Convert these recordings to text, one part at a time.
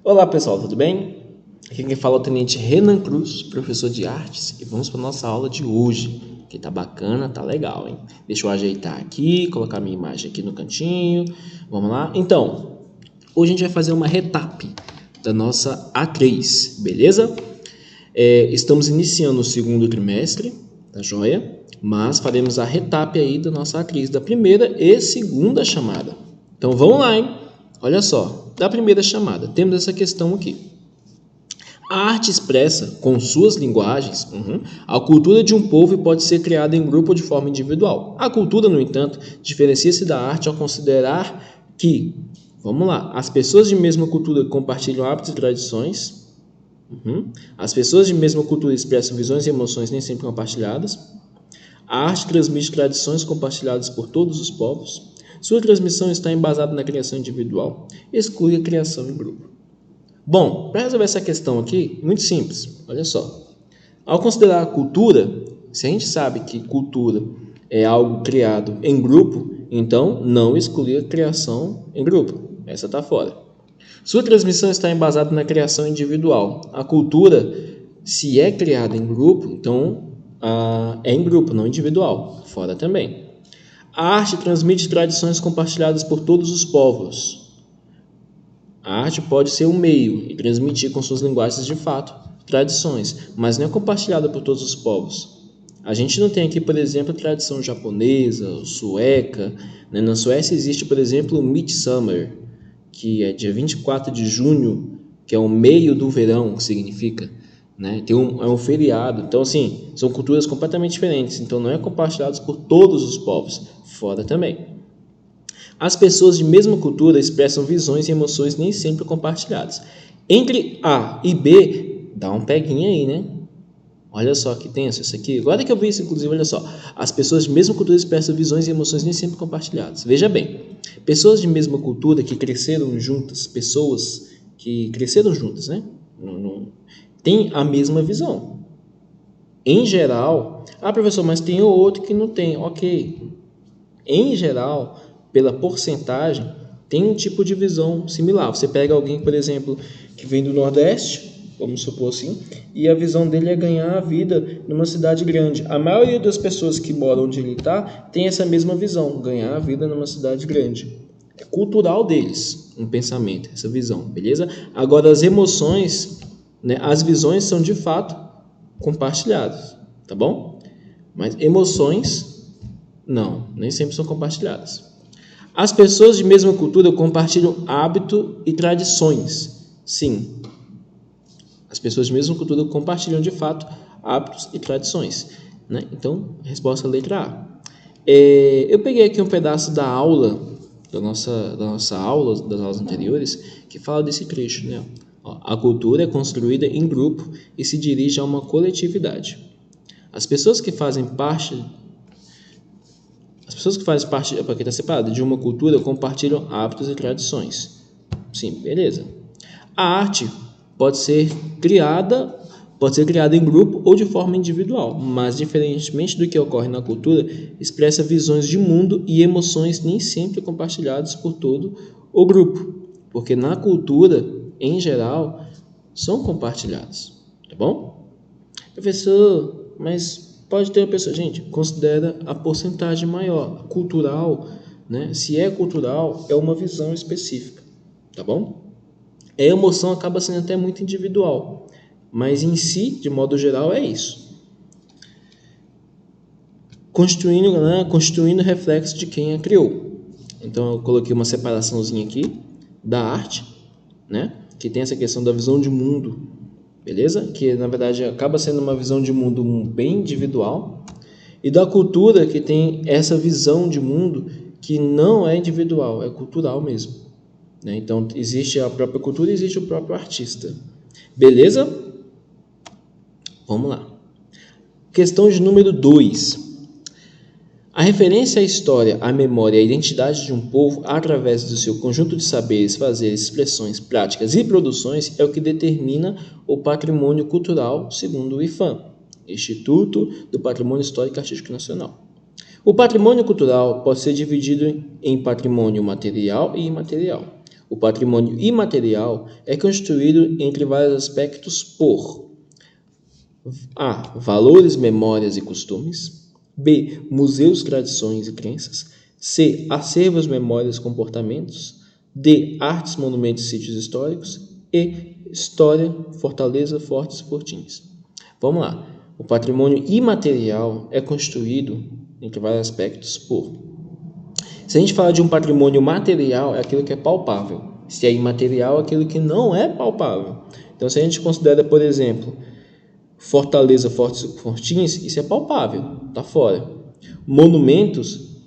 Olá pessoal, tudo bem? Aqui quem fala é o Tenente Renan Cruz, professor de artes, e vamos para a nossa aula de hoje, que tá bacana, tá legal, hein? Deixa eu ajeitar aqui, colocar minha imagem aqui no cantinho, vamos lá? Então, hoje a gente vai fazer uma retap da nossa A3, beleza? Estamos iniciando o segundo trimestre, tá joia? Mas faremos a retap aí da nossa A3, da primeira e segunda chamada. Então vamos lá, hein? Olha só, da primeira chamada, temos essa questão aqui. A arte expressa, com suas linguagens, a cultura de um povo e pode ser criada em grupo ou de forma individual. A cultura, no entanto, diferencia-se da arte ao considerar que, vamos lá, as pessoas de mesma cultura compartilham hábitos e tradições. As pessoas de mesma cultura expressam visões e emoções nem sempre compartilhadas. A arte transmite tradições compartilhadas por todos os povos. Sua transmissão está embasada na criação individual. Exclui a criação em grupo. Bom, para resolver essa questão aqui, muito simples. Olha só. Ao considerar a cultura, se a gente sabe que cultura é algo criado em grupo, então não excluir a criação em grupo. Essa está fora. Sua transmissão está embasada na criação individual. A cultura, se é criada em grupo, então é em grupo, não individual. Fora também. A arte transmite tradições compartilhadas por todos os povos. A arte pode ser um meio e transmitir com suas linguagens de fato tradições, mas não é compartilhada por todos os povos. A gente não tem aqui, por exemplo, a tradição japonesa, sueca. Na Suécia existe, por exemplo, o Midsummer, que é dia 24 de junho, que é o meio do verão, que significa. É um feriado. Então, assim, são culturas completamente diferentes. Então, não é compartilhado por todos os povos. Fora também. As pessoas de mesma cultura expressam visões e emoções nem sempre compartilhadas. Entre A e B, dá um peguinha aí, né? Olha só que tenso isso aqui. Agora que eu vi isso, inclusive, olha só. As pessoas de mesma cultura expressam visões e emoções nem sempre compartilhadas. Veja bem, pessoas de mesma cultura que cresceram juntas, né? Têm a mesma visão. Em geral, professor, mas tem outro que não tem. Ok. Em geral, pela porcentagem, tem um tipo de visão similar. Você pega alguém, por exemplo, que vem do Nordeste, vamos supor assim, e a visão dele é ganhar a vida numa cidade grande. A maioria das pessoas que moram onde ele está tem essa mesma visão, ganhar a vida numa cidade grande. É cultural deles, um pensamento, essa visão, beleza? Agora, as emoções, as visões são de fato compartilhadas, tá bom? Mas emoções não, nem sempre são compartilhadas. As pessoas de mesma cultura compartilham hábito e tradições. Sim, as pessoas de mesma cultura compartilham de fato hábitos e tradições. Então, resposta letra A. Eu peguei aqui um pedaço da aula, das nossas aulas anteriores, que fala desse trecho. A cultura é construída em grupo e se dirige a uma coletividade. As pessoas que fazem parte aqui está separado, de uma cultura compartilham hábitos e tradições. Sim, beleza. A arte pode ser criada em grupo ou de forma individual, mas diferentemente do que ocorre na cultura, expressa visões de mundo e emoções nem sempre compartilhadas por todo o grupo, porque na cultura, em geral, são compartilhadas, tá bom? Professor, mas pode ter uma pessoa, gente, considera a porcentagem maior, cultural, Se é cultural, é uma visão específica, tá bom? A emoção acaba sendo até muito individual, mas em si, de modo geral, é isso. Constituindo reflexo de quem a criou. Então, eu coloquei uma separaçãozinha aqui da arte, que tem essa questão da visão de mundo, beleza? Que, na verdade, acaba sendo uma visão de mundo bem individual. E da cultura, que tem essa visão de mundo que não é individual, é cultural mesmo. Então, existe a própria cultura e existe o próprio artista. Beleza? Vamos lá. Questão de número 2. A referência à história, à memória e à identidade de um povo através do seu conjunto de saberes, fazeres, expressões, práticas e produções é o que determina o patrimônio cultural, segundo o IPHAN, Instituto do Patrimônio Histórico e Artístico Nacional. O patrimônio cultural pode ser dividido em patrimônio material e imaterial. O patrimônio imaterial é constituído entre vários aspectos por A. Valores, memórias e costumes. B. Museus, tradições e crenças. C. Acervos, memórias e comportamentos. D. Artes, monumentos e sítios históricos. E. História, fortaleza, fortes e fortins. Vamos lá. O patrimônio imaterial é constituído entre vários aspectos por... Se a gente fala de um patrimônio material, é aquilo que é palpável. Se é imaterial, é aquilo que não é palpável. Então, se a gente considera, por exemplo, fortaleza, fortes e fortins, isso é palpável, está fora. Monumentos,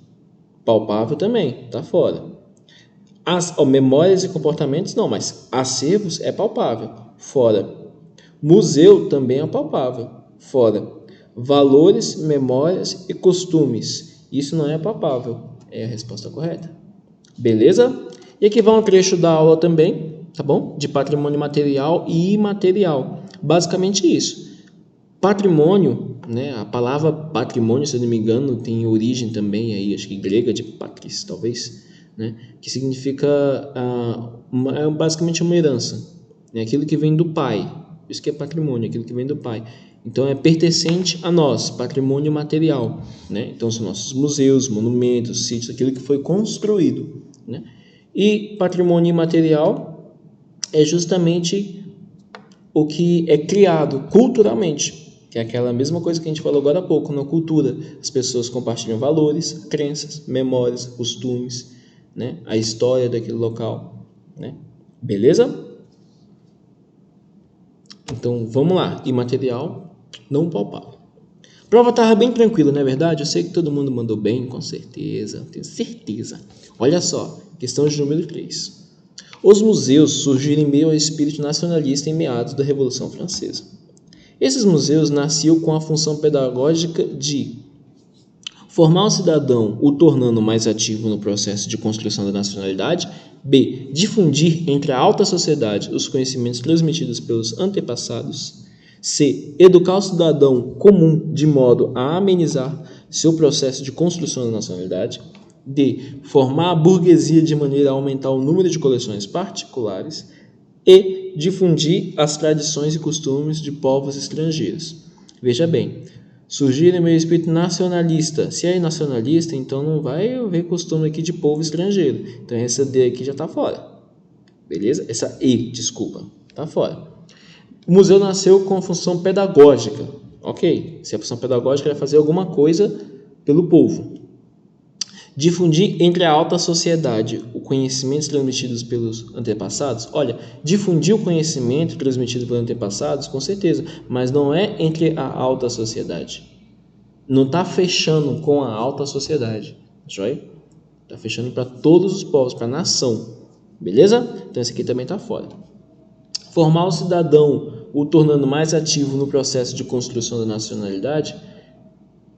palpável também, está fora. Memórias e comportamentos, não, mas acervos é palpável, fora. Museu também é palpável, fora. Valores, memórias e costumes, isso não é palpável, é a resposta correta. Beleza? E aqui vai um trecho da aula também, tá bom? De patrimônio material e imaterial. Basicamente isso. Patrimônio, né? A palavra patrimônio, se eu não me engano, tem origem também aí, acho que grega, de patris, talvez, né? Que significa basicamente uma herança, né? Aquilo que vem do pai. Isso que é patrimônio, aquilo que vem do pai. Então é pertencente a nós, patrimônio material, né? Então são nossos museus, monumentos, sítios, aquilo que foi construído, né? E patrimônio imaterial é justamente o que é criado culturalmente, que é aquela mesma coisa que a gente falou agora há pouco, na cultura. As pessoas compartilham valores, crenças, memórias, costumes, né? A história daquele local, né? Beleza? Então, vamos lá. Imaterial, não palpável. A prova estava bem tranquila, não é verdade? Eu sei que todo mundo mandou bem, com certeza, tenho certeza. Olha só, questão de número 3. Os museus surgiram em meio ao espírito nacionalista em meados da Revolução Francesa. Esses museus nasciam com a função pedagógica de formar o cidadão, o tornando mais ativo no processo de construção da nacionalidade. B. Difundir entre a alta sociedade os conhecimentos transmitidos pelos antepassados. C. Educar o cidadão comum de modo a amenizar seu processo de construção da nacionalidade. D. Formar a burguesia de maneira a aumentar o número de coleções particulares. E. Difundir as tradições e costumes de povos estrangeiros. Veja bem, surgir em meio espírito nacionalista. Se é nacionalista, então não vai haver costume aqui de povo estrangeiro. Então essa D aqui já está fora. Beleza? Essa E, desculpa, está fora. O museu nasceu com a função pedagógica. Ok, se a função pedagógica é fazer alguma coisa pelo povo. Difundir entre a alta sociedade o conhecimento transmitidos pelos antepassados. Olha, difundir o conhecimento transmitido pelos antepassados, com certeza, mas não é entre a alta sociedade. Não está fechando com a alta sociedade, joia? Está fechando para todos os povos, para a nação, beleza? Então esse aqui também está fora. Formar o cidadão, o tornando mais ativo no processo de construção da nacionalidade.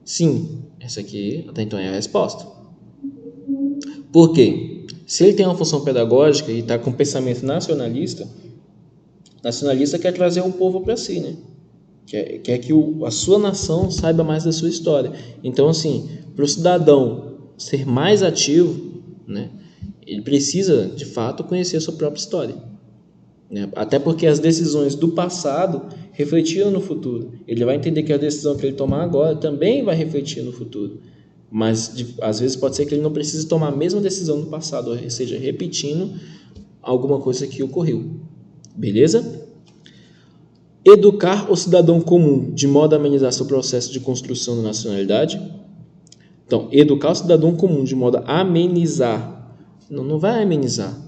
Sim, essa aqui até então é a resposta. Por quê? Se ele tem uma função pedagógica e está com pensamento nacionalista quer trazer o povo para si, né? Quer que a sua nação saiba mais da sua história. Então, assim, para o cidadão ser mais ativo, né, ele precisa, de fato, conhecer a sua própria história, né? Até porque as decisões do passado refletiram no futuro. Ele vai entender que a decisão que ele tomar agora também vai refletir no futuro. Mas às vezes pode ser que ele não precise tomar a mesma decisão do passado, ou seja, repetindo alguma coisa que ocorreu. Beleza? Educar o cidadão comum de modo a amenizar seu processo de construção da nacionalidade. Então, educar o cidadão comum de modo a amenizar. Não vai amenizar.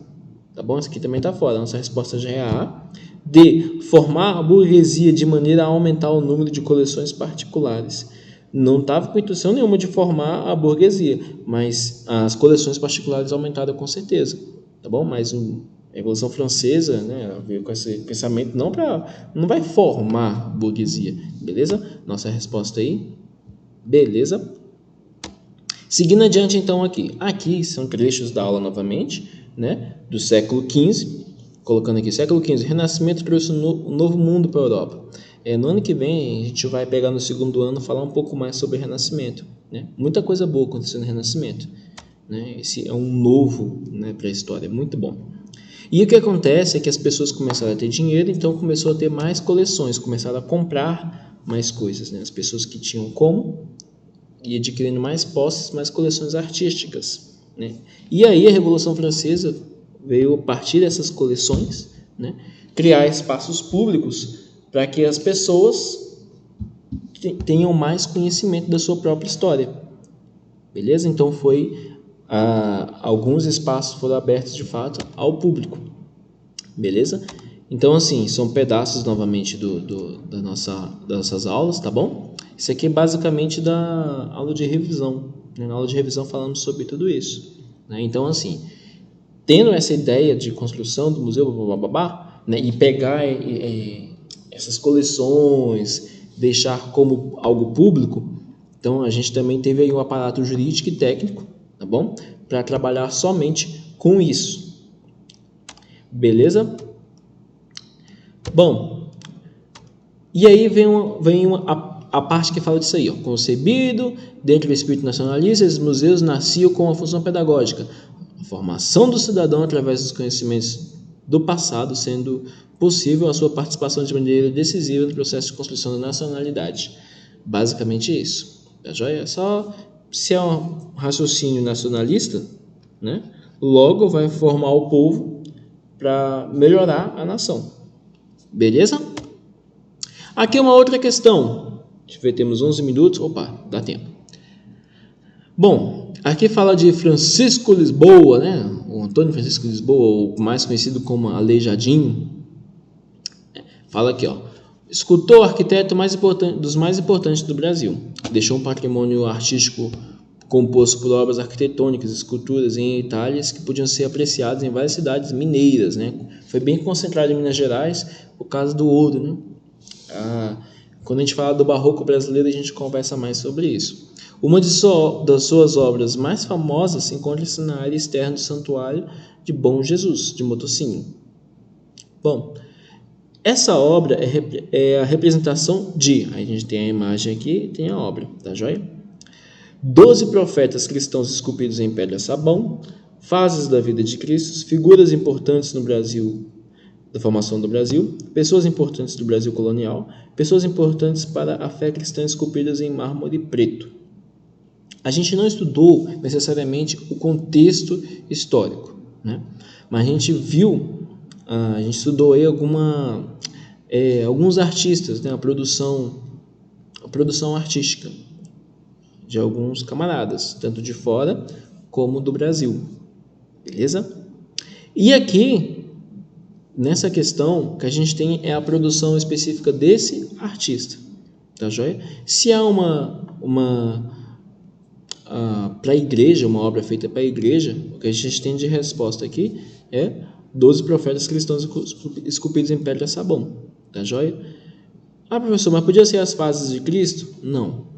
Tá bom? Isso aqui também está fora. Nossa resposta já é A. D. Formar a burguesia de maneira a aumentar o número de coleções particulares. Não estava com intenção nenhuma de formar a burguesia, mas as coleções particulares aumentaram com certeza, tá bom? Mas a Revolução Francesa, né, veio com esse pensamento não vai formar a burguesia, beleza? Nossa resposta aí, beleza? Seguindo adiante então aqui são trechos da aula novamente, né, do século XV, colocando aqui, século XV, Renascimento trouxe um novo mundo para a Europa. No ano que vem, a gente vai pegar no segundo ano falar um pouco mais sobre Renascimento, né? Muita coisa boa acontecendo no Renascimento, né? Esse é um novo, né, para a história, muito bom. E o que acontece é que as pessoas começaram a ter dinheiro, então começou a ter mais coleções, começaram a comprar mais coisas, né? As pessoas que tinham como e adquirindo mais posses, mais coleções artísticas, né? E aí a Revolução Francesa veio a partir dessas coleções, né, criar espaços públicos para que as pessoas tenham mais conhecimento da sua própria história, beleza? Então alguns espaços foram abertos de fato ao público, beleza? Então assim, são pedaços novamente das nossas aulas, tá bom? Isso aqui é basicamente da aula de revisão, né? Na aula de revisão falamos sobre tudo isso, né? Então assim, tendo essa ideia de construção do museu, né, e pegar essas coleções, deixar como algo público, então a gente também teve aí um aparato jurídico e técnico, tá bom? Para trabalhar somente com isso, beleza? Bom, e aí vem a parte que fala disso aí, ó. Concebido dentro do espírito nacionalista, esses museus nasciam com a função pedagógica, a formação do cidadão através dos conhecimentos do passado, sendo possível a sua participação de maneira decisiva no processo de construção da nacionalidade. Basicamente isso, tá joia? Só se é um raciocínio nacionalista, né? Logo vai formar o povo para melhorar a nação, beleza? Aqui uma outra questão. Deixa eu ver, temos 11 minutos. Opa, dá tempo. Bom, aqui fala de Francisco Lisboa, né? O Antônio Francisco Lisboa, ou mais conhecido como Aleijadinho. Fala aqui, ó. Escultor, arquiteto dos mais importantes do Brasil. Deixou um patrimônio artístico composto por obras arquitetônicas, esculturas em Itália que podiam ser apreciadas em várias cidades mineiras, né? Foi bem concentrado em Minas Gerais por causa do ouro, né? Quando a gente fala do barroco brasileiro, a gente conversa mais sobre isso. Uma das suas obras mais famosas encontra-se na área externa do Santuário de Bom Jesus, de Motocínio. Bom, essa obra é a representação de... Aí a gente tem a imagem aqui e tem a obra, tá joia? 12 profetas cristãos esculpidos em pedra-sabão, fases da vida de Cristo, figuras importantes no Brasil, da formação do Brasil, pessoas importantes do Brasil colonial, pessoas importantes para a fé cristã esculpidas em mármore preto. A gente não estudou necessariamente o contexto histórico, né? Mas a gente estudou aí alguns artistas, né? A produção artística de alguns camaradas, tanto de fora como do Brasil, beleza? E aqui, nessa questão, que a gente tem é a produção específica desse artista, tá joia? Se há para a igreja, uma obra feita para a igreja, o que a gente tem de resposta aqui é 12 profetas cristãos esculpidos em pedra-sabão, tá joia? Professor, mas podia ser as fases de Cristo? Não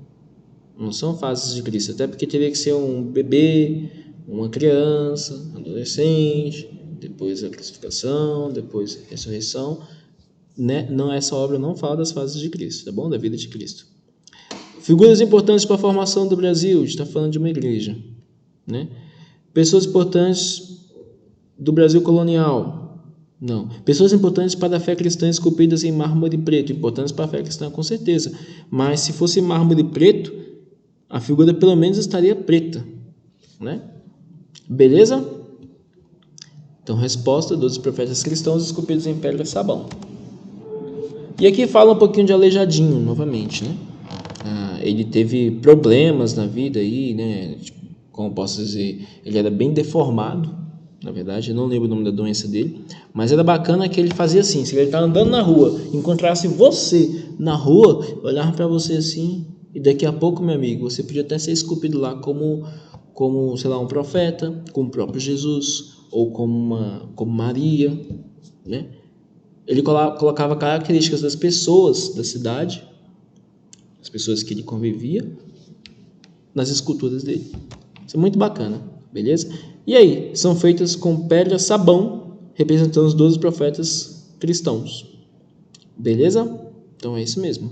são fases de Cristo, até porque teria que ser um bebê, uma criança, adolescente, depois a crucificação, depois a ressurreição, né? Não, essa obra não fala das fases de Cristo, tá bom? Da vida de Cristo. Figuras importantes para a formação do Brasil, a gente está falando de uma igreja, né? Pessoas importantes do Brasil colonial, não. Pessoas importantes para a fé cristã esculpidas em mármore preto, importantes para a fé cristã com certeza, mas se fosse mármore preto, a figura pelo menos estaria preta, né? Beleza? Então, resposta: 12 profetas cristãos esculpidos em pedra-sabão. E aqui fala um pouquinho de Aleijadinho, novamente, né? Ele teve problemas na vida aí, né? Tipo, como posso dizer, ele era bem deformado, na verdade, eu não lembro o nome da doença dele, mas era bacana que ele fazia assim: se ele tá andando na rua, encontrasse você na rua, olhava para você assim, e daqui a pouco, meu amigo, você podia até ser esculpido lá como sei lá, um profeta, como o próprio Jesus, ou como Maria, né? Ele colocava características das pessoas da cidade, as pessoas que ele convivia, nas esculturas dele. Isso é muito bacana, beleza? E aí, são feitas com pedra-sabão, representando os 12 profetas cristãos, beleza? Então é isso mesmo.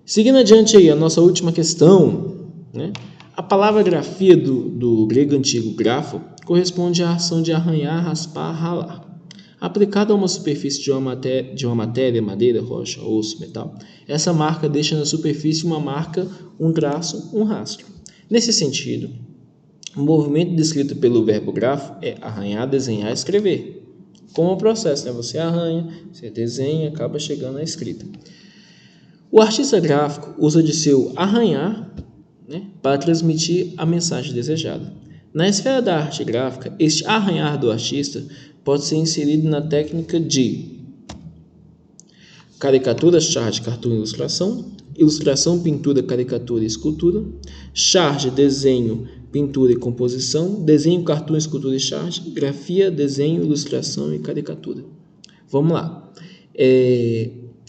Seguindo adiante aí, a nossa última questão, né? A palavra grafia do grego antigo grafo corresponde à ação de arranhar, raspar, ralar. Aplicada a uma superfície de uma matéria, madeira, rocha, osso, metal, essa marca deixa na superfície uma marca, um traço, um rastro. Nesse sentido, o movimento descrito pelo verbo grafo é arranhar, desenhar, escrever. Como o processo, né? Você arranha, você desenha, acaba chegando à escrita. O artista gráfico usa de seu arranhar, né, para transmitir a mensagem desejada. Na esfera da arte gráfica, este arranhar do artista pode ser inserido na técnica de caricatura, charge, cartoon, ilustração, ilustração, pintura, caricatura e escultura, charge, desenho, pintura e composição, desenho, cartoon, escultura e charge, grafia, desenho, ilustração e caricatura. Vamos lá.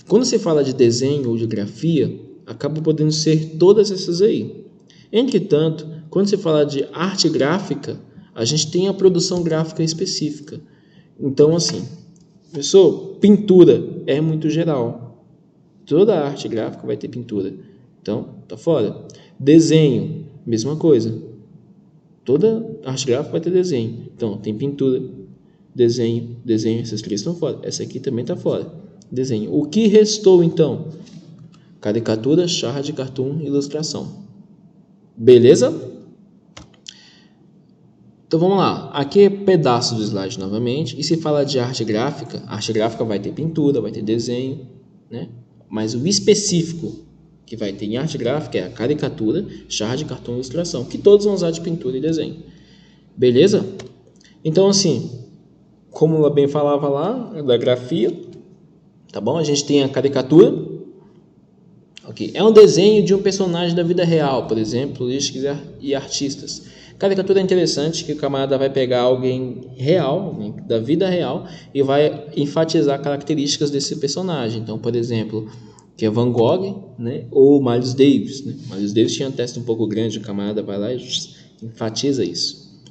Quando se fala de desenho ou de grafia, acaba podendo ser todas essas aí. Entretanto, quando se fala de arte gráfica, a gente tem a produção gráfica específica. Então, assim, pessoal, pintura é muito geral. Toda arte gráfica vai ter pintura. Então, tá fora. Desenho, mesma coisa. Toda arte gráfica vai ter desenho. Então, tem pintura, desenho, essas três estão fora. Essa aqui também está fora. Desenho. O que restou, então? Caricatura, charge, cartoon, ilustração. Beleza? Então vamos lá. Aqui é pedaço do slide novamente. E se fala de arte gráfica vai ter pintura, vai ter desenho, né? Mas o específico que vai ter em arte gráfica é a caricatura, charge, cartoon e ilustração, que todos vão usar de pintura e desenho. Beleza? Então, assim, como ela bem falava lá, da grafia, tá bom? A gente tem a caricatura. Okay. É um desenho de um personagem da vida real, por exemplo, políticos e artistas. Caricatura é interessante que o camarada vai pegar alguém real, né, da vida real, e vai enfatizar características desse personagem. Então, por exemplo, que é Van Gogh, né, ou Miles Davis. Né? Miles Davis tinha uma testa um pouco grande, o camarada vai lá e enfatiza isso.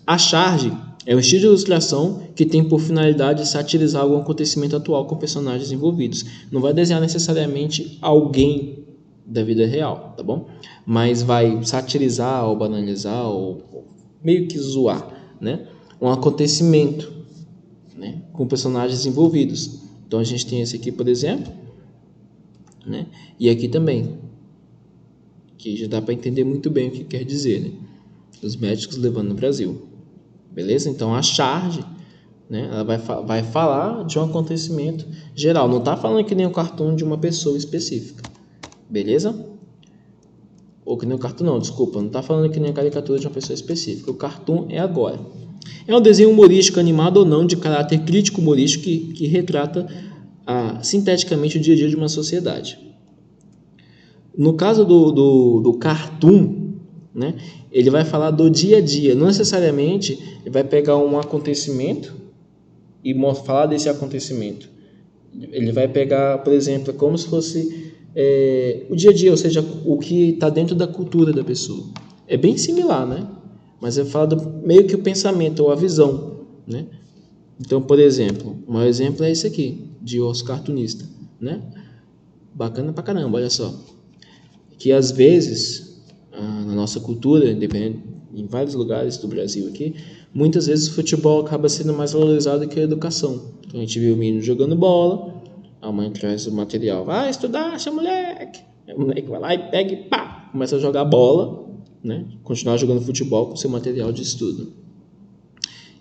A charge é um estilo de ilustração que tem por finalidade satirizar algum acontecimento atual com personagens envolvidos. Não vai desenhar necessariamente alguém da vida real, tá bom? Mas vai satirizar ou banalizar ou meio que zoar, né? Um acontecimento, né? Com personagens envolvidos. Então a gente tem esse aqui, por exemplo, né? E aqui também, que já dá para entender muito bem o que quer dizer, né? Os médicos levando no Brasil. Beleza? Então a charge, né, ela vai falar de um acontecimento geral. Não está falando que nem o cartoon de uma pessoa específica. Beleza? Ou que nem o cartoon, não, desculpa. Não está falando que nem a caricatura de uma pessoa específica. O cartoon é agora. É um desenho humorístico, animado ou não, de caráter crítico humorístico que retrata sinteticamente o dia a dia de uma sociedade. No caso do cartoon, né, ele vai falar do dia a dia, não necessariamente ele vai pegar um acontecimento e falar desse acontecimento. Ele vai pegar, por exemplo, como se fosse o dia a dia, ou seja, o que está dentro da cultura da pessoa. É bem similar, né? Mas ele fala meio que o pensamento ou a visão, né? Então, por exemplo, um exemplo é esse aqui, de Os Cartunista, né? Bacana pra caramba, olha só. Que às vezes na nossa cultura, em vários lugares do Brasil aqui, muitas vezes o futebol acaba sendo mais valorizado que a educação. Então a gente vê o menino jogando bola, a mãe traz o material, vai estudar, seu moleque. O moleque vai lá e pega e pá, começa a jogar bola, né? Continuar jogando futebol com seu material de estudo.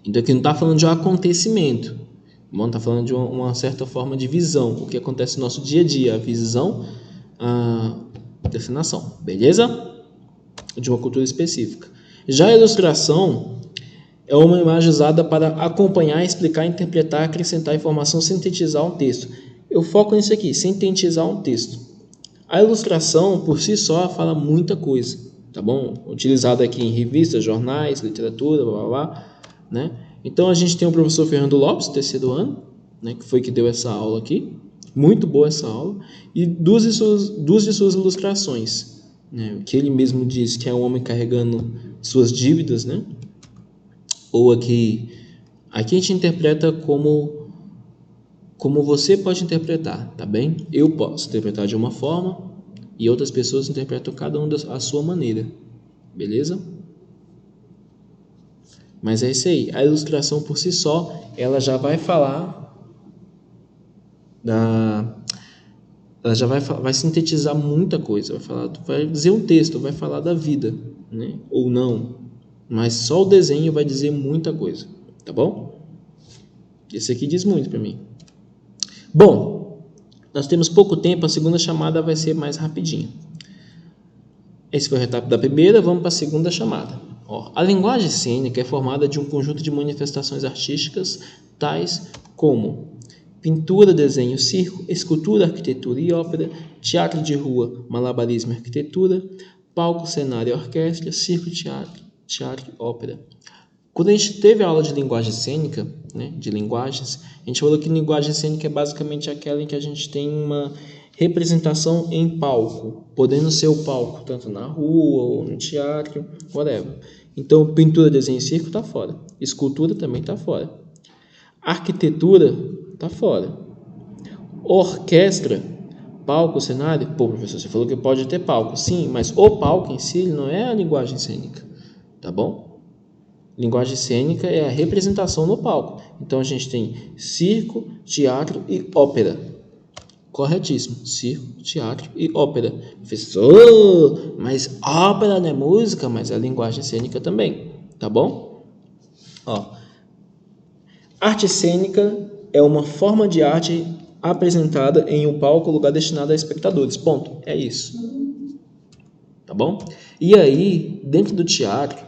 Então aqui não está falando de um acontecimento, está falando de uma certa forma de visão, o que acontece no nosso dia a dia, a visão dessa nação, beleza? De uma cultura específica. Já a ilustração é uma imagem usada para acompanhar, explicar, interpretar, acrescentar informação, sintetizar um texto. Eu foco nisso aqui, sintetizar um texto. A ilustração, por si só, fala muita coisa, tá bom? Utilizada aqui em revistas, jornais, literatura, blá, blá, blá, né? Então, a gente tem o professor Fernando Lopes, terceiro ano, né, que foi que deu essa aula aqui. Muito boa essa aula. E duas de suas ilustrações, né, que ele mesmo diz que é um homem carregando suas dívidas, né? Ou aqui a gente interpreta como você pode interpretar, tá bem? Eu posso interpretar de uma forma e outras pessoas interpretam cada um à sua maneira, beleza? Mas é isso aí, a ilustração por si só, ela já vai falar ela já vai sintetizar muita coisa, vai dizer um texto, vai falar da vida, né? Ou não, mas só o desenho vai dizer muita coisa, tá bom? Esse aqui diz muito para mim. Bom, nós temos pouco tempo, a segunda chamada vai ser mais rapidinho. Esse foi o retrato da primeira, vamos para a segunda chamada. A linguagem cênica é formada de um conjunto de manifestações artísticas tais como pintura, desenho, circo, escultura, arquitetura e ópera, teatro de rua, malabarismo e arquitetura, palco, cenário e orquestra, circo, teatro e ópera. Quando a gente teve a aula de linguagem cênica, né, de linguagens, a gente falou que linguagem cênica é basicamente aquela em que a gente tem uma representação em palco, podendo ser o palco tanto na rua ou no teatro, whatever. Então, pintura, desenho e circo está fora. Escultura também está fora. Arquitetura está fora. Orquestra, palco, cenário. Pô, professor, você falou que pode ter palco. Sim, mas o palco em si não é a linguagem cênica, tá bom? Linguagem cênica é a representação no palco. Então, a gente tem circo, teatro e ópera. Corretíssimo. Circo, teatro e ópera. Professor, mas ópera não é música, mas é linguagem cênica também, tá bom? Arte cênica é uma forma de arte apresentada em um palco, lugar destinado a espectadores. Ponto. É isso. Tá bom? E aí, dentro do teatro,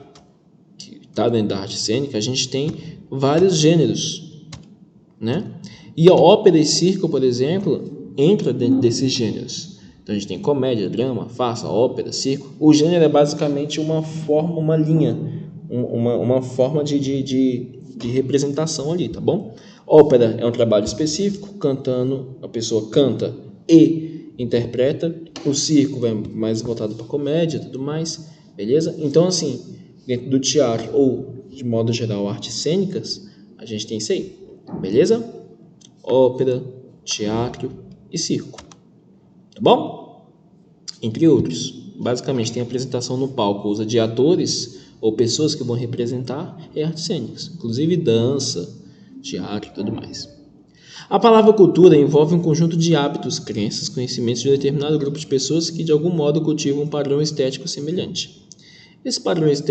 que está dentro da arte cênica, a gente tem vários gêneros, né? E a ópera e circo, por exemplo, entra dentro desses gêneros. Então a gente tem comédia, drama, farsa, ópera, circo. O gênero é basicamente uma forma, uma linha, uma forma de representação ali, tá bom? Ópera é um trabalho específico, cantando, a pessoa canta e interpreta. O circo vai mais voltado para comédia e tudo mais, beleza? Então, assim, dentro do teatro ou, de modo geral, artes cênicas, a gente tem isso aí, beleza? Ópera, teatro e circo, tá bom? Entre outros. Basicamente, tem apresentação no palco, usa de atores ou pessoas que vão representar artes cênicas, inclusive dança, teatro e tudo mais. A palavra cultura envolve um conjunto de hábitos, crenças, conhecimentos de um determinado grupo de pessoas que de algum modo cultivam um padrão estético semelhante. Esses padrões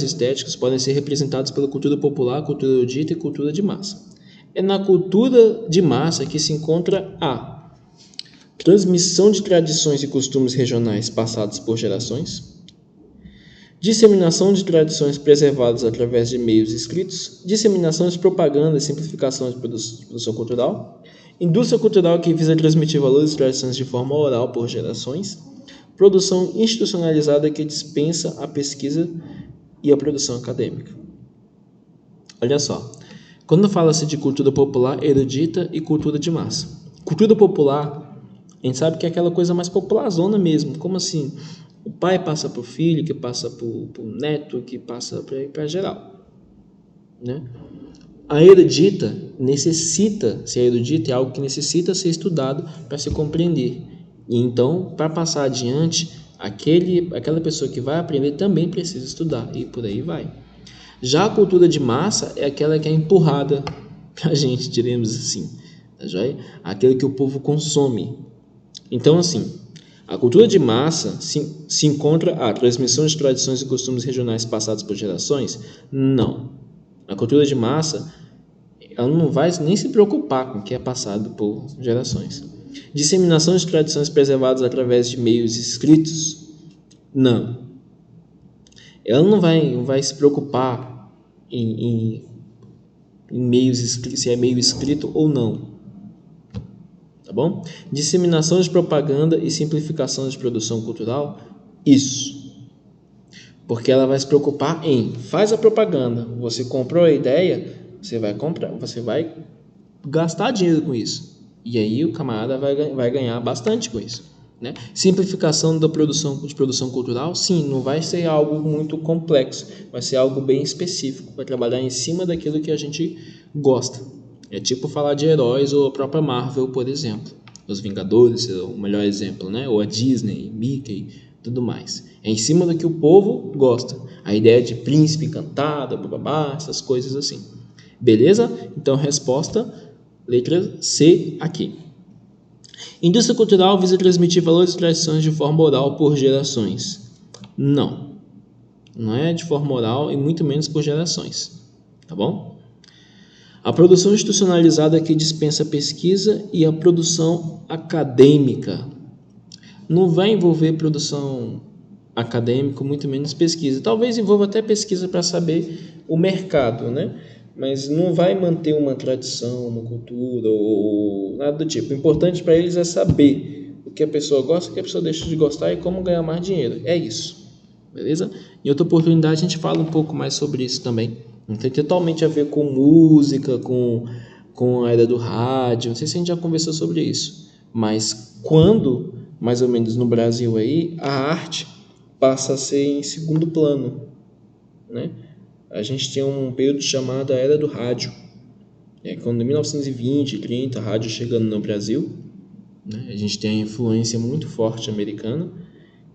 estéticos podem ser representados pela cultura popular, cultura erudita e cultura de massa. É na cultura de massa que se encontra a transmissão de tradições e costumes regionais passados por gerações, disseminação de tradições preservadas através de meios escritos, disseminação de propaganda e simplificação de produção cultural, indústria cultural que visa transmitir valores e tradições de forma oral por gerações, produção institucionalizada que dispensa a pesquisa e a produção acadêmica. Olha só, quando fala-se de cultura popular, erudita e cultura de massa. Cultura popular, a gente sabe que é aquela coisa mais popularzona mesmo, como assim? O pai passa para o filho, que passa para o neto, que passa para geral, né? A erudita necessita, se a erudita é algo que necessita ser estudado para se compreender. E então, para passar adiante, aquela pessoa que vai aprender também precisa estudar, e por aí vai. Já a cultura de massa é aquela que é empurrada para a gente, diremos assim, tá joia? Aquela que o povo consome. Então, assim, a cultura de massa se encontra a transmissão de tradições e costumes regionais passados por gerações? Não. A cultura de massa, ela não vai nem se preocupar com o que é passado por gerações. Disseminação de tradições preservadas através de meios escritos? Não. Ela não vai se preocupar em meios se é meio escrito ou não. Tá bom? Disseminação de propaganda e simplificação de produção cultural? Isso. Porque ela vai se preocupar em faz a propaganda, você comprou a ideia, você vai comprar, você vai gastar dinheiro com isso. E aí o camarada vai ganhar bastante com isso, né? Simplificação da produção cultural? Sim, não vai ser algo muito complexo, vai ser algo bem específico, vai trabalhar em cima daquilo que a gente gosta. É tipo falar de heróis ou a própria Marvel, por exemplo. Os Vingadores é o melhor exemplo, né? Ou a Disney, Mickey, tudo mais. É em cima do que o povo gosta. A ideia de príncipe encantado, bababá, essas coisas assim. Beleza? Então, resposta, letra C aqui. Indústria cultural visa transmitir valores e tradições de forma oral por gerações. Não. Não é de forma oral e muito menos por gerações. Tá bom? A produção institucionalizada que dispensa pesquisa e a produção acadêmica. Não vai envolver produção acadêmica, muito menos pesquisa. Talvez envolva até pesquisa para saber o mercado, né? Mas não vai manter uma tradição, uma cultura ou nada do tipo. O importante para eles é saber o que a pessoa gosta, o que a pessoa deixa de gostar e como ganhar mais dinheiro. É isso. Beleza? Em outra oportunidade a gente fala um pouco mais sobre isso também. Não tem totalmente a ver com música, com a era do rádio. Não sei se a gente já conversou sobre isso. Mas quando, mais ou menos no Brasil aí, a arte passa a ser em segundo plano, né? A gente tem um período chamado a Era do Rádio. Quando em 1920, 30, a rádio chegando no Brasil, né? A gente tem a influência muito forte americana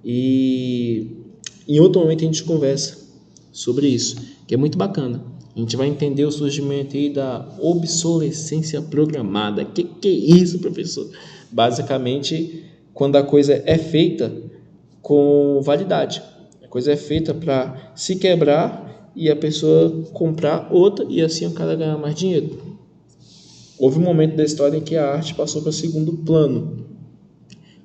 e em outro momento a gente conversa sobre isso, que é muito bacana. A gente vai entender o surgimento aí da obsolescência programada. Que é isso, professor? Basicamente, quando a coisa é feita com validade. A coisa é feita para se quebrar e a pessoa comprar outra e assim o cara ganhar mais dinheiro. Houve um momento da história em que a arte passou para segundo plano.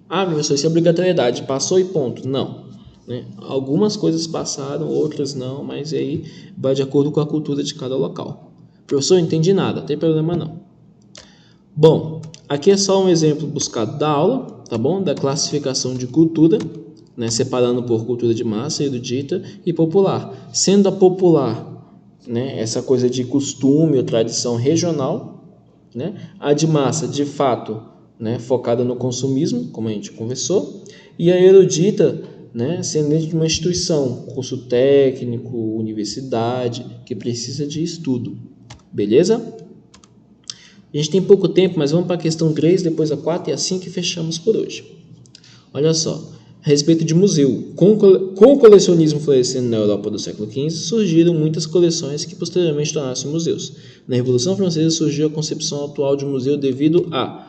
Ah, professor, isso é obrigatoriedade, passou e ponto. Não. Né? Algumas coisas passaram, outras não, mas aí vai de acordo com a cultura de cada local. Professor, não entendi nada, não tem problema não. Bom, aqui é só um exemplo buscado da aula, tá bom? Da classificação de cultura, né? Separando por cultura de massa, erudita e popular. Sendo a popular, né? Essa coisa de costume ou tradição regional, né? A de massa, de fato, né? Focada no consumismo, como a gente conversou, e a erudita, né? Sendo dentro de uma instituição, curso técnico, universidade, que precisa de estudo. Beleza? A gente tem pouco tempo, mas vamos para a questão 3, depois a 4 e a 5 e fechamos por hoje. Olha só, a respeito de museu. Com o colecionismo florescendo na Europa do século XV, surgiram muitas coleções que posteriormente tornaram-se museus. Na Revolução Francesa surgiu a concepção atual de museu devido a...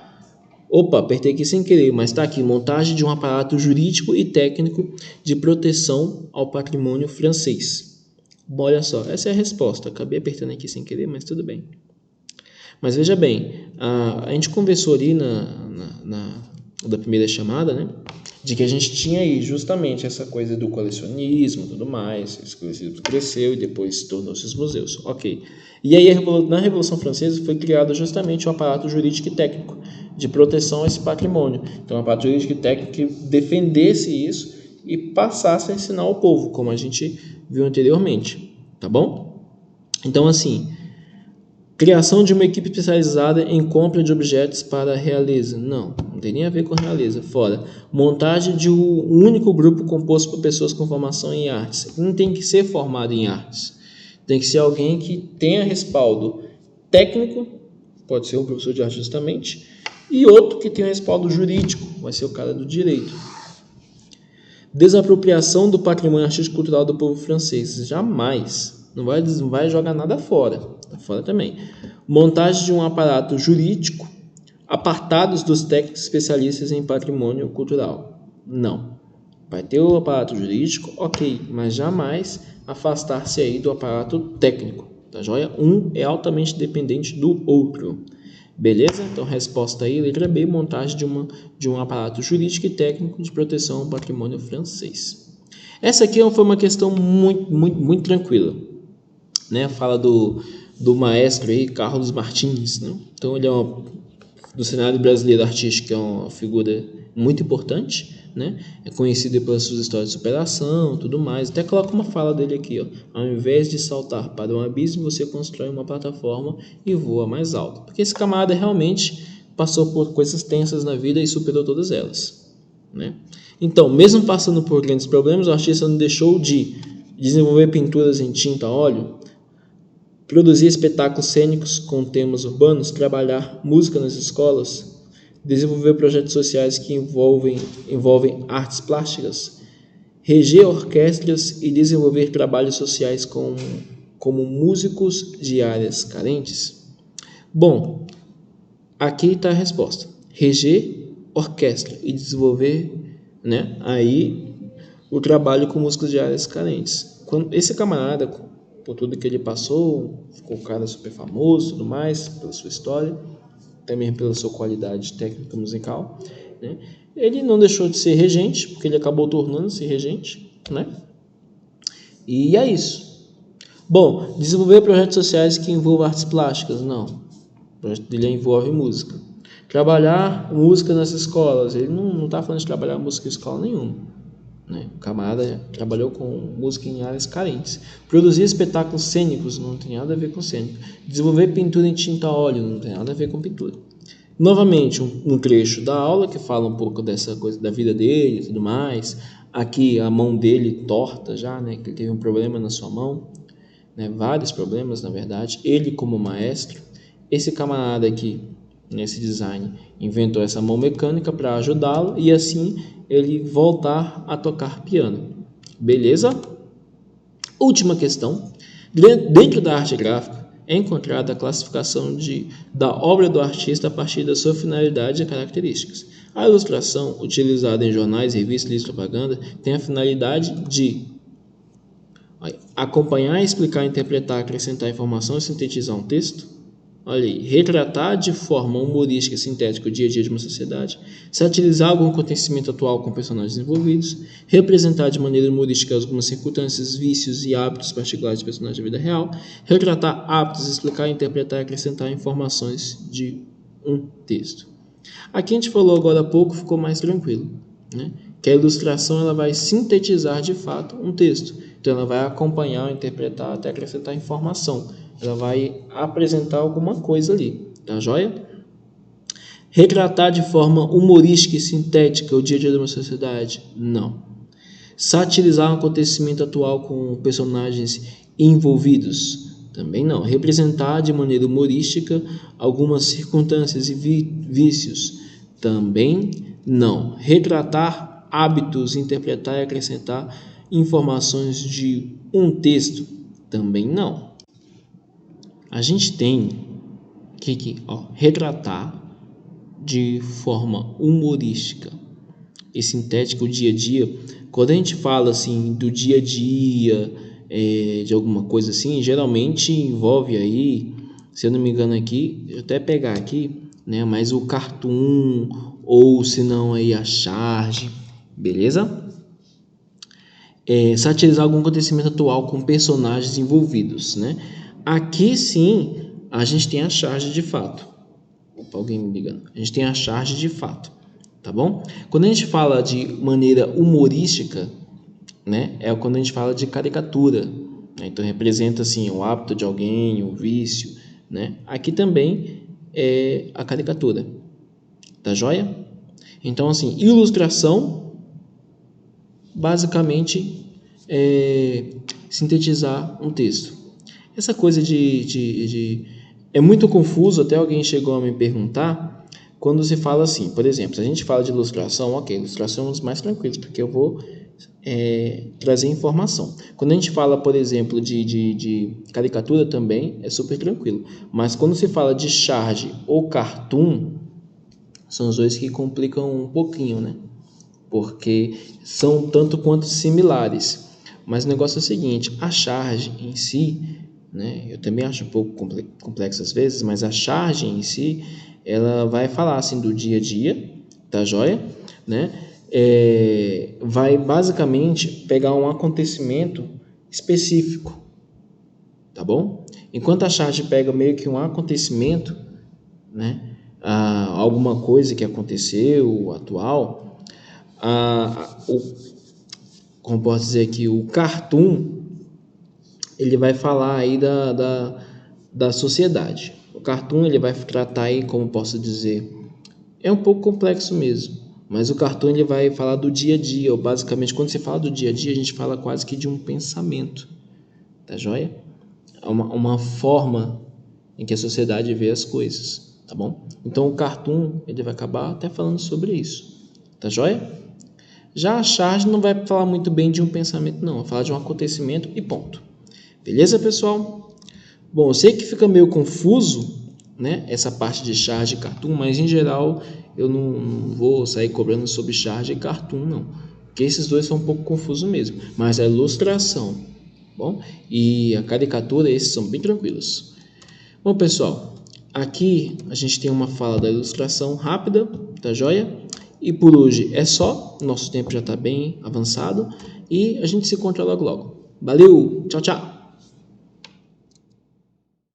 Opa, apertei aqui sem querer, mas está aqui. Montagem de um aparato jurídico e técnico de proteção ao patrimônio francês. Bom, olha só, essa é a resposta. Acabei apertando aqui sem querer, mas tudo bem. Mas veja bem, a gente conversou ali da primeira chamada, né? De que a gente tinha aí justamente essa coisa do colecionismo e tudo mais. Esse colecionismo cresceu e depois tornou-se os museus. Ok. E aí, na Revolução Francesa, foi criado justamente o aparato jurídico e técnico de proteção a esse patrimônio. Então, o aparato jurídico e técnico que defendesse isso e passasse a ensinar ao povo, como a gente viu anteriormente. Tá bom? Então, assim... Criação de uma equipe especializada em compra de objetos para a realeza. Não tem nem a ver com realeza. Fora. Montagem de um único grupo composto por pessoas com formação em artes. Não tem que ser formado em artes. Tem que ser alguém que tenha respaldo técnico, pode ser um professor de arte justamente, e outro que tenha respaldo jurídico, vai ser o cara do direito. Desapropriação do patrimônio artístico e cultural do povo francês. Jamais. Não vai jogar nada fora. Tá fora também. Montagem de um aparato jurídico apartados dos técnicos especialistas em patrimônio cultural. Não. Vai ter o aparato jurídico, ok, mas jamais afastar-se aí do aparato técnico. Tá joia? Um é altamente dependente do outro. Beleza? Então, resposta aí, letra B, montagem de um aparato jurídico e técnico de proteção ao patrimônio francês. Essa aqui foi uma questão muito tranquila. Né? Fala do maestro aí, Carlos Martins, né? Então ele é do cenário brasileiro artístico, é uma figura muito importante, né? É conhecido pelas suas histórias de superação, tudo mais. Até coloca uma fala dele aqui, ó. Ao invés de saltar para um abismo, você constrói uma plataforma e voa mais alto. Porque esse camarada realmente passou por coisas tensas na vida e superou todas elas, né? Então, mesmo passando por grandes problemas, o artista não deixou de desenvolver pinturas em tinta a óleo, produzir espetáculos cênicos com temas urbanos, trabalhar música nas escolas, desenvolver projetos sociais que envolvem artes plásticas, reger orquestras e desenvolver trabalhos sociais como músicos de áreas carentes? Bom, aqui está a resposta. Reger orquestra e desenvolver, né, aí o trabalho com músicos de áreas carentes. Quando esse camarada, por tudo que ele passou, ficou um cara super famoso e tudo mais, pela sua história, também pela sua qualidade técnica musical, né? Ele não deixou de ser regente, porque ele acabou tornando-se regente, né? E é isso. Bom, desenvolver projetos sociais que envolvam artes plásticas, não. O projeto dele envolve música. Trabalhar música nas escolas, ele não está falando de trabalhar música em escola nenhuma, né? O camarada trabalhou com música em áreas carentes. Produzir espetáculos cênicos não tem nada a ver com cênico. Desenvolver pintura em tinta a óleo não tem nada a ver com pintura. Novamente, um trecho da aula que fala um pouco dessa coisa da vida dele e tudo mais. Aqui a mão dele torta já, né? Que ele teve um problema na sua mão, né? Vários problemas, na verdade. Ele como maestro. Esse camarada aqui, nesse design, inventou essa mão mecânica para ajudá-lo e assim ele voltar a tocar piano. Beleza? Última questão. Dentro da arte gráfica é encontrada a classificação da obra do artista a partir da sua finalidade e características. A ilustração, utilizada em jornais, revistas, livros e propaganda, tem a finalidade de acompanhar, explicar, interpretar, acrescentar informação e sintetizar um texto. Olha aí, retratar de forma humorística e sintética o dia a dia de uma sociedade, satirizar algum acontecimento atual com personagens envolvidos, representar de maneira humorística algumas circunstâncias, vícios e hábitos particulares de personagens da vida real, retratar hábitos, explicar, interpretar e acrescentar informações de um texto. Aqui a gente falou agora há pouco, ficou mais tranquilo, né? Que a ilustração ela vai sintetizar de fato um texto, então ela vai acompanhar, interpretar até acrescentar informação. Ela vai apresentar alguma coisa ali, tá joia? Retratar de forma humorística e sintética o dia a dia de uma sociedade? Não. Satirizar um acontecimento atual com personagens envolvidos? Também não. Representar de maneira humorística algumas circunstâncias e vícios? Também não. Retratar hábitos, interpretar e acrescentar informações de um texto? Também não. A gente tem que retratar de forma humorística e sintética o dia a dia. Quando a gente fala assim do dia a dia, de alguma coisa assim, geralmente envolve aí, se eu não me engano aqui, eu até pegar aqui, né, mas o cartoon ou se não aí a charge, beleza? Satirizar algum acontecimento atual com personagens envolvidos, né? Aqui sim a gente tem a charge de fato. Opa, alguém me ligando. A gente tem a charge de fato, tá bom? Quando a gente fala de maneira humorística, né? É quando a gente fala de caricatura, né? Então representa assim o hábito de alguém, o vício, né? Aqui também é a caricatura, tá joia? Então assim, ilustração basicamente é sintetizar um texto. Essa coisa é muito confuso, até alguém chegou a me perguntar, quando se fala assim, por exemplo, se a gente fala de ilustração, ok, ilustração é um dos mais tranquilos, porque eu vou trazer informação. Quando a gente fala, por exemplo, de caricatura também, é super tranquilo. Mas quando se fala de charge ou cartoon, são os dois que complicam um pouquinho, né? Porque são tanto quanto similares. Mas o negócio é o seguinte, a charge em si, né, eu também acho um pouco complexo às vezes, mas a charge em si, ela vai falar assim do dia a dia, tá joia? Né? Vai basicamente pegar um acontecimento específico, tá bom? Enquanto a charge pega meio que um acontecimento, né, alguma coisa que aconteceu, atual, como posso dizer aqui, o cartoon, ele vai falar aí da sociedade. O cartoon, ele vai tratar aí, como posso dizer, é um pouco complexo mesmo, mas o cartoon, ele vai falar do dia a dia, ou basicamente, quando você fala do dia a dia, a gente fala quase que de um pensamento, tá joia? Uma forma em que a sociedade vê as coisas, tá bom? Então, o cartoon, ele vai acabar até falando sobre isso, tá joia? Já a charge não vai falar muito bem de um pensamento, não. Vai falar de um acontecimento e ponto. Beleza, pessoal? Bom, eu sei que fica meio confuso, né, essa parte de charge e cartoon, mas em geral eu não vou sair cobrando sobre charge e cartoon, não. Porque esses dois são um pouco confusos mesmo. Mas a ilustração, bom, e a caricatura, esses são bem tranquilos. Bom, pessoal, aqui a gente tem uma fala da ilustração rápida, tá joia? E por hoje é só, nosso tempo já está bem avançado e a gente se encontra logo logo. Valeu, tchau, tchau!